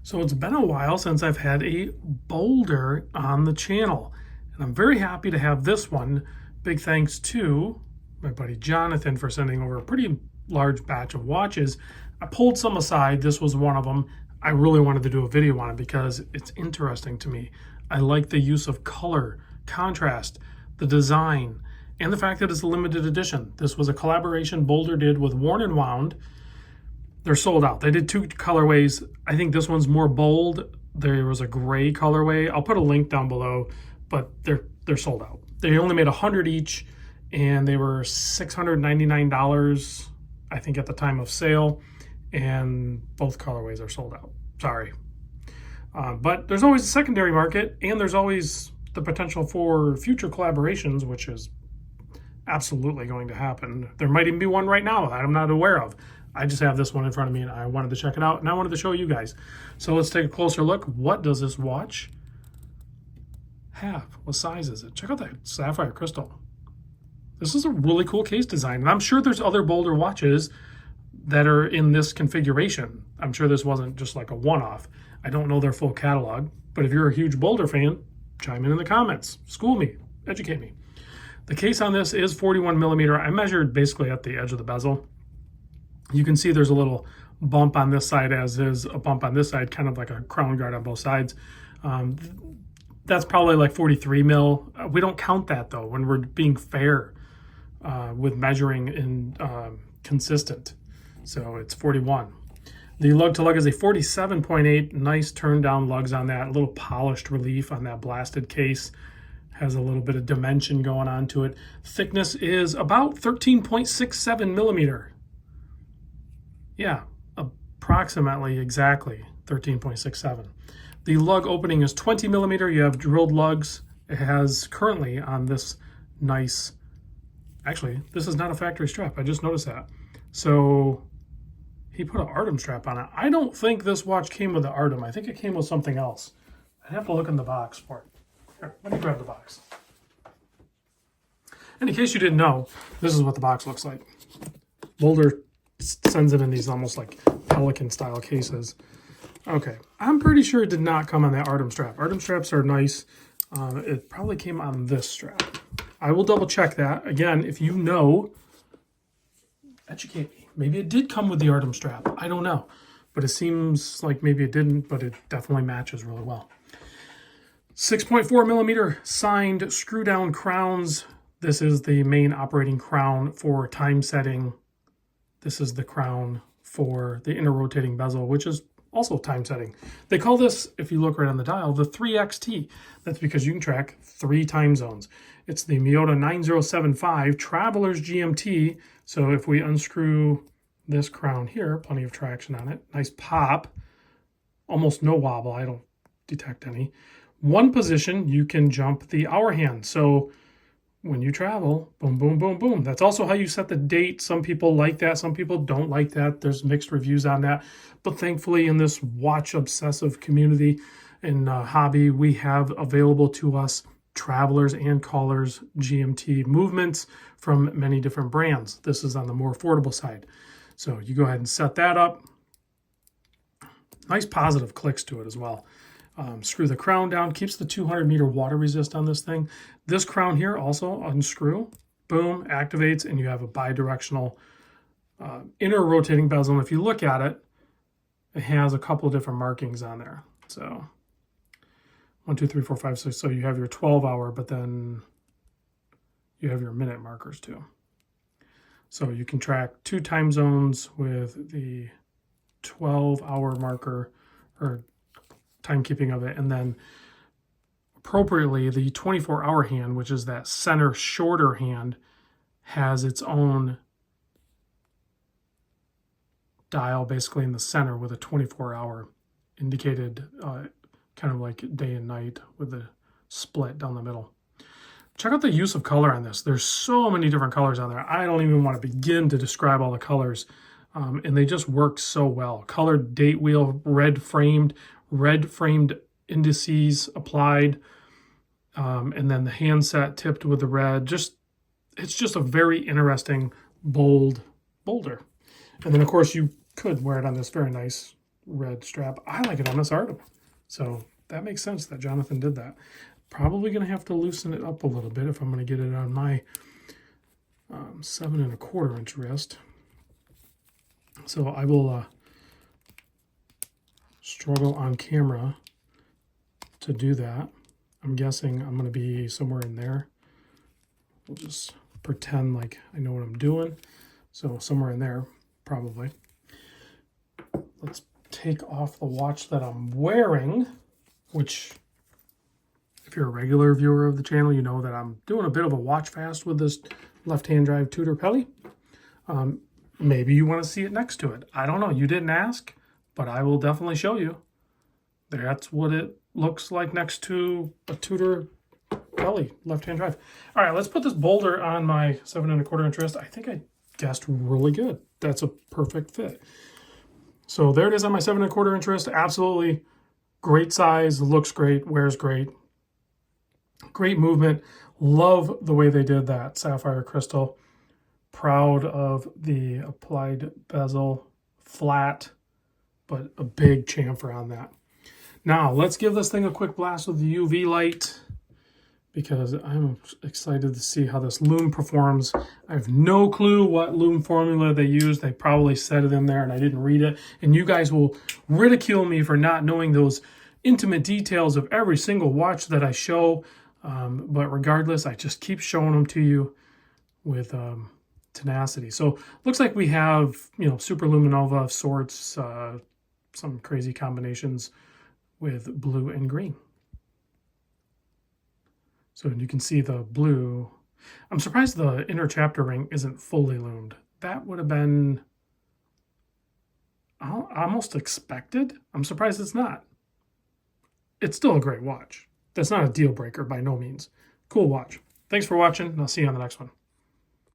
So it's been a while since I've had a Boldr on the channel, and I'm very happy to have this one. Big thanks to my buddy Jonathan for sending over a pretty large batch of watches. I pulled some aside. This was one of them. I really wanted to do a video on it because it's interesting to me. I like the use of color, contrast, the design, and the fact that it's a limited edition. This was a collaboration Boldr did with Worn and Wound. They're sold out. They did two colorways. I think this one's more bold. There was a gray colorway. I'll put a link down below, but they're sold out. They only made 100 each, and they were $699, I think, at the time of sale, and both colorways are sold out. Sorry. But there's always a secondary market, and there's always the potential for future collaborations, which is absolutely going to happen. There might even be one right now that I'm not aware of. I just have this one in front of me and I wanted to check it out and I wanted to show you guys. So let's take a closer look. What does this watch have? What size is it? Check out that sapphire crystal. This is a really cool case design. And I'm sure there's other Boldr watches that are in this configuration. I'm sure this wasn't just like a one-off. I don't know their full catalog, but if you're a huge Boldr fan, chime in the comments. School me, educate me. The case on this is 41 millimeter. I measured basically at the edge of the bezel. You can see there's a little bump on this side, as is a bump on this side, kind of like a crown guard on both sides. That's probably like 43 mil. We don't count that though when we're being fair with measuring and consistent. So it's 41. The lug to lug is a 47.8. Nice turn down lugs on that. A little polished relief on that blasted case. Has a little bit of dimension going on to it. Thickness is about 13.67 millimeter. Yeah, approximately exactly 13.67. The lug opening is 20 millimeter. You have drilled lugs. It has currently on this nice, actually, this is not a factory strap. I just noticed that. So he put an Artem strap on it. I don't think this watch came with the Artem. I think it came with something else. I'd have to look in the box for it. Here, let me grab the box. And in case you didn't know, this is what the box looks like. Boldr sends it in these almost like Pelican style cases. Okay, I'm pretty sure it did not come on that Artem strap. Artem straps are nice. It probably came on this strap. I will double check that. Again, if you know, educate me. Maybe it did come with the Artem strap. I don't know. But it seems like maybe it didn't, but it definitely matches really well. 6.4 millimeter signed screw down crowns. This is the main operating crown for time setting. This is the crown for the inner rotating bezel, which is also time setting. They call this, if you look right on the dial, the 3XT. That's because you can track 3 time zones. It's the Miyota 9075 Traveler's GMT. So if we unscrew this crown here, plenty of traction on it. Nice pop. Almost no wobble. I don't detect any. One position, you can jump the hour hand. So when you travel, boom, boom, boom, boom. That's also how you set the date. Some people like that. Some people don't like that. There's mixed reviews on that. But thankfully, in this watch obsessive community and hobby, we have available to us Travelers and Callers GMT movements from many different brands. This is on the more affordable side. So you go ahead and set that up. Nice positive clicks to it as well. Screw the crown down, keeps the 200 meter water resist on this thing. This crown here also unscrew, boom, activates, and you have a bi-directional inner rotating bezel. And if you look at it, it has a couple of different markings on there. So 1, 2, 3, 4, 5, 6. So you have your 12-hour, but then you have your minute markers too. So you can track 2 time zones with the 12-hour marker or timekeeping of it, and then appropriately the 24-hour hand, which is that center shorter hand, has its own dial basically in the center with a 24-hour indicated kind of like day and night with a split down the middle. Check out the use of color on this. There's so many different colors on there. I don't even want to begin to describe all the colors, and they just work so well. Colored date wheel, red framed indices applied, and then the handset tipped with the red. It's just a very interesting, bold Boldr. And then of course you could wear it on this very nice red strap. I like it on this Artem. So that makes sense that Jonathan did that. Probably going to have to loosen it up a little bit if I'm going to get it on my 7 1/4 inch wrist. So I will struggle on camera to do that. I'm guessing I'm going to be somewhere in there. We'll just pretend like I know what I'm doing. So somewhere in there, probably. Let's take off the watch that I'm wearing, which, if you're a regular viewer of the channel, you know that I'm doing a bit of a watch fast with this left-hand drive Tudor Pelly. Maybe you want to see it next to it. I don't know. You didn't ask, but I will definitely show you. That's what it looks like next to a Tudor Pelly left-hand drive. All right, let's put this Boldr on my 7 1/4 inch wrist. I think I guessed really good. That's a perfect fit. So there it is on my 7 1/4 inch wrist. Absolutely great size, looks great, wears great. Great movement. Love the way they did that sapphire crystal. Proud of the applied bezel, flat, but a big chamfer on that. Now, let's give this thing a quick blast with the UV light because I'm excited to see how this Lume performs. I have no clue what Lume formula they use. They probably said it in there and I didn't read it. And you guys will ridicule me for not knowing those intimate details of every single watch that I show. But regardless, I just keep showing them to you with tenacity. So looks like we have, super luminova of sorts, some crazy combinations with blue and green. So you can see the blue. I'm surprised the inner chapter ring isn't fully lumed. That would have been almost expected. I'm surprised it's not. It's still a great watch. That's not a deal breaker by no means. Cool watch. Thanks for watching, and I'll see you on the next one.